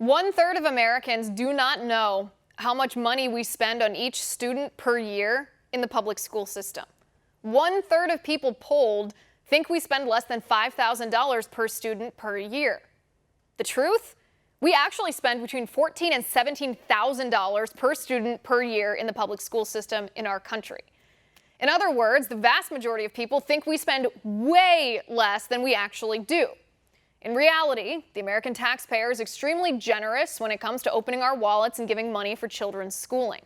1/3 of Americans do not know how much money we spend on each student per year in the public school system. 1/3 of people polled think we spend less than $5,000 per student per year. The truth? We actually spend between $14,000 and $17,000 per student per year in the public school system in our country. In other words, the vast majority of people think we spend way less than we actually do. In reality, the American taxpayer is extremely generous when it comes to opening our wallets and giving money for children's schooling.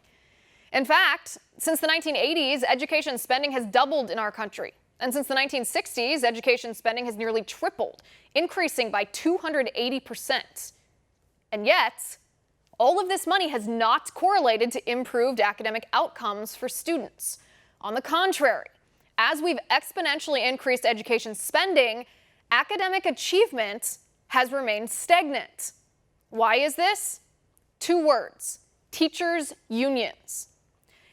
In fact, since the 1980s, education spending has doubled in our country. And since the 1960s, education spending has nearly tripled, increasing by 280%. And yet, all of this money has not correlated to improved academic outcomes for students. On the contrary, as we've exponentially increased education spending, academic achievement has remained stagnant. Why is this? 2 words: teachers' unions.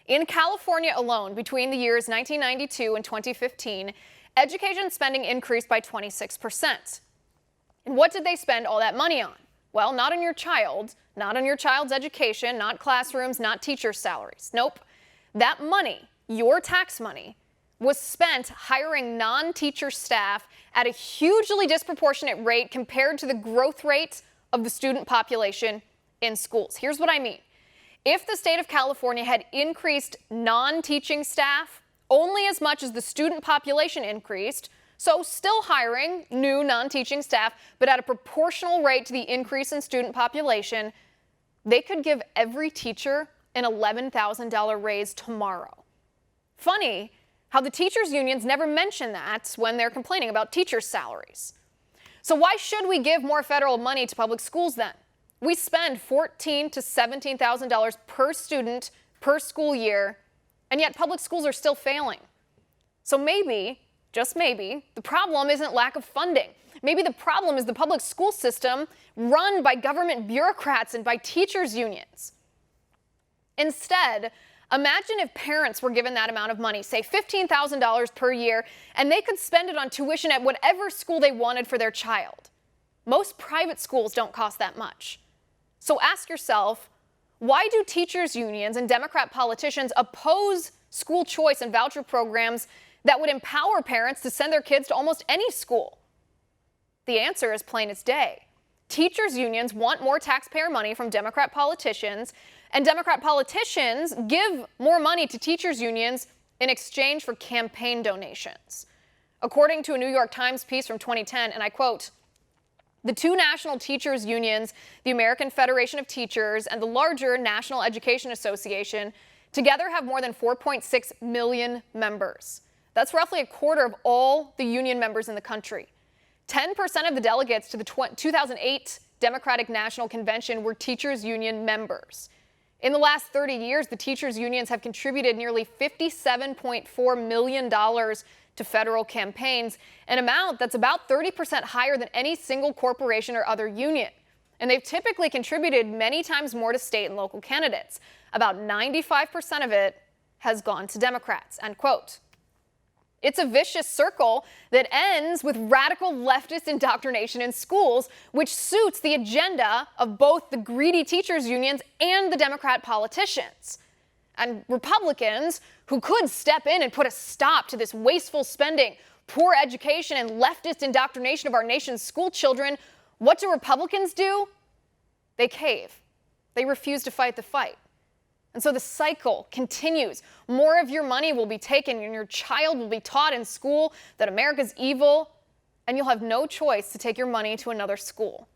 In California alone, between the years 1992 and 2015, education spending increased by 26%. And what did they spend all that money on? Well, not on your child, not on your child's education, not classrooms, not teachers' salaries. Nope. That money, your tax money, was spent hiring non-teacher staff at a hugely disproportionate rate compared to the growth rate of the student population in schools. Here's what I mean. If the state of California had increased non-teaching staff only as much as the student population increased, so still hiring new non-teaching staff, but at a proportional rate to the increase in student population, they could give every teacher an $11,000 raise tomorrow. Funny how the teachers' unions never mention that when they're complaining about teachers' salaries. So why should we give more federal money to public schools then? We spend $14,000 to $17,000 per student per school year, and yet public schools are still failing. So maybe, just maybe, the problem isn't lack of funding. Maybe the problem is the public school system run by government bureaucrats and by teachers' unions. Instead, imagine if parents were given that amount of money, say $15,000 per year, and they could spend it on tuition at whatever school they wanted for their child. Most private schools don't cost that much. So ask yourself, why do teachers' unions and Democrat politicians oppose school choice and voucher programs that would empower parents to send their kids to almost any school? The answer is plain as day. Teachers' unions want more taxpayer money from Democrat politicians, and Democrat politicians give more money to teachers' unions in exchange for campaign donations. According to a New York Times piece from 2010, and I quote, "The 2 national teachers' unions, the American Federation of Teachers and the larger National Education Association, together have more than 4.6 million members. That's roughly a quarter of all the union members in the country. 10% of the delegates to the 2008 Democratic National Convention were teachers' union members. In the last 30 years, the teachers' unions have contributed nearly $57.4 million to federal campaigns, an amount that's about 30% higher than any single corporation or other union. And they've typically contributed many times more to state and local candidates. About 95% of it has gone to Democrats," end quote. It's a vicious circle that ends with radical leftist indoctrination in schools, which suits the agenda of both the greedy teachers' unions and the Democrat politicians. And Republicans, who could step in and put a stop to this wasteful spending, poor education, and leftist indoctrination of our nation's school children, what do Republicans do? They cave. They refuse to fight the fight. And so the cycle continues. More of your money will be taken, and your child will be taught in school that America's evil, and you'll have no choice to take your money to another school.